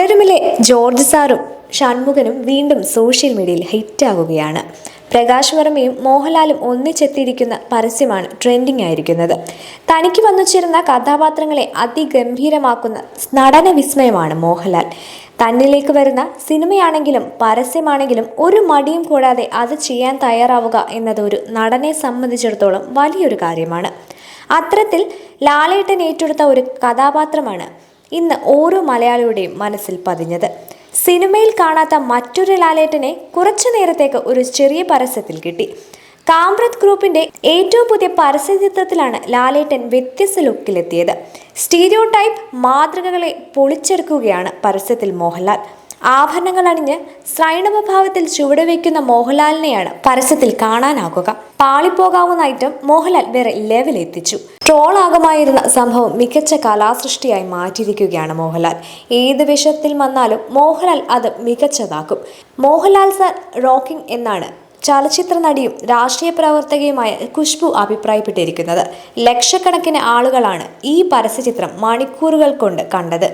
തുടരുമിലെ George സാറും ഷൺമുഖനും വീണ്ടും social മീഡിയയിൽ ഹിറ്റാകുകയാണ്. പ്രകാശ് വർമ്മയും മോഹൻലാലും ഒന്നിച്ചെത്തിയിരിക്കുന്ന പരസ്യമാണ് ട്രെൻഡിംഗ് ആയിരിക്കുന്നത്. തനിക്ക് വന്നുചേരുന്ന കഥാപാത്രങ്ങളെ അതിഗംഭീരമാക്കുന്ന നടന വിസ്മയമാണ് മോഹൻലാൽ. തന്നിലേക്ക് വരുന്ന സിനിമയാണെങ്കിലും പരസ്യമാണെങ്കിലും ഒരു മടിയും കൂടാതെ അത് ചെയ്യാൻ തയ്യാറാവുക എന്നത് ഒരു നടനെ സംബന്ധിച്ചിടത്തോളം വലിയൊരു കാര്യമാണ്. അത്തരത്തിൽ ലാലേട്ടൻ ഏറ്റെടുത്ത ഒരു കഥാപാത്രമാണ് ഇന്ന് ഓരോ മലയാളിയുടെയും മനസ്സിൽ പതിഞ്ഞത്. സിനിമയിൽ കാണാത്ത മറ്റൊരു ലാലേട്ടനെ കുറച്ചു നേരത്തേക്ക് ഒരു ചെറിയ പരസ്യത്തിൽ കിട്ടി. കാംബ്രത് ഗ്രൂപ്പിന്റെ ഏറ്റവും പുതിയ പരസ്യചിത്രത്തിലാണ് ലാലേട്ടൻ വ്യത്യസ്ത ലുക്കിലെത്തിയത്. സ്റ്റീരിയോ ടൈപ്പ് മാതൃകകളെ പൊളിച്ചെടുക്കുകയാണ് പരസ്യത്തിൽ മോഹൻലാൽ. ആഭരണങ്ങൾ അണിഞ്ഞ് ശ്രൈണവഭാവത്തിൽ ചുവടുവെക്കുന്ന മോഹൻലാലിനെയാണ് പരസ്യത്തിൽ കാണാനാകുക. പാളിപ്പോകാവുന്ന ഐറ്റം മോഹൻലാൽ വേറെ ലെവലെത്തിച്ചു. ട്രോൾ ആകുമായിരുന്ന സംഭവം മികച്ച കലാസൃഷ്ടിയായി മാറ്റിയിരിക്കുകയാണ് മോഹൻലാൽ. ഏത് വിഷയത്തിൽ വന്നാലും മോഹൻലാൽ അത് മികച്ചതാക്കും. മോഹൻലാൽ സാർ റോക്കിംഗ് എന്നാണ് ചലച്ചിത്ര നടിയും രാഷ്ട്രീയ പ്രവർത്തകയുമായ ഖുശ്ബു അഭിപ്രായപ്പെട്ടിരിക്കുന്നത്. ലക്ഷക്കണക്കിന് ആളുകളാണ് ഈ പരസ്യചിത്രം മണിക്കൂറുകൾ കൊണ്ട് കണ്ടത്.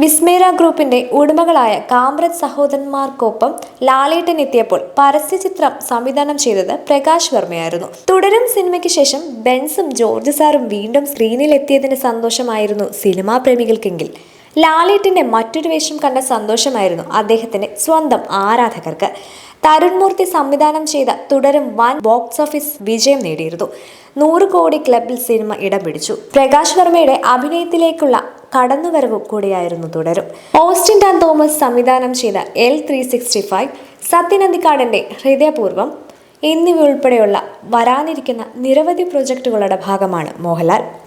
വിസ്മേര ഗ്രൂപ്പിന്റെ ഉടമകളായ കാംബ്രത് സഹോദരന്മാർക്കൊപ്പം ലാലേട്ടൻ എത്തിയപ്പോൾ പരസ്യചിത്രം സംവിധാനം ചെയ്തത് പ്രകാശ് വർമ്മയായിരുന്നു. തുടരും സിനിമയ്ക്ക് ശേഷം ബെൻസും ജോർജ് സാറും വീണ്ടും സ്ക്രീനിൽ എത്തിയതിന്റെ സന്തോഷമായിരുന്നു സിനിമാ പ്രേമികൾക്കെങ്കിൽ ലാലേട്ടന്റെ മറ്റൊരു വേഷം കണ്ട സന്തോഷമായിരുന്നു അദ്ദേഹത്തിന്റെ സ്വന്തം ആരാധകർക്ക്. തരുൺ മൂർത്തി സംവിധാനം ചെയ്ത തുടരും വൻ ബോക്സ് ഓഫീസ് വിജയം നേടിയിരുന്നു. 100 കോടി ക്ലബിൽ സിനിമ ഇടം പിടിച്ചു. പ്രകാശ് വർമ്മയുടെ അഭിനയത്തിലേക്കുള്ള കടന്നുവരവും കൂടിയായിരുന്നു തുടരും. ഓസ്റ്റിൻ ടാൻ തോമസ് സംവിധാനം ചെയ്ത L365, സത്യൻ അന്തിക്കാടിന്റെ ഹൃദയപൂർവ്വം എന്നിവയുൾപ്പെടെയുള്ള വരാനിരിക്കുന്ന നിരവധി പ്രൊജക്ടുകളുടെ ഭാഗമാണ് മോഹൻലാൽ.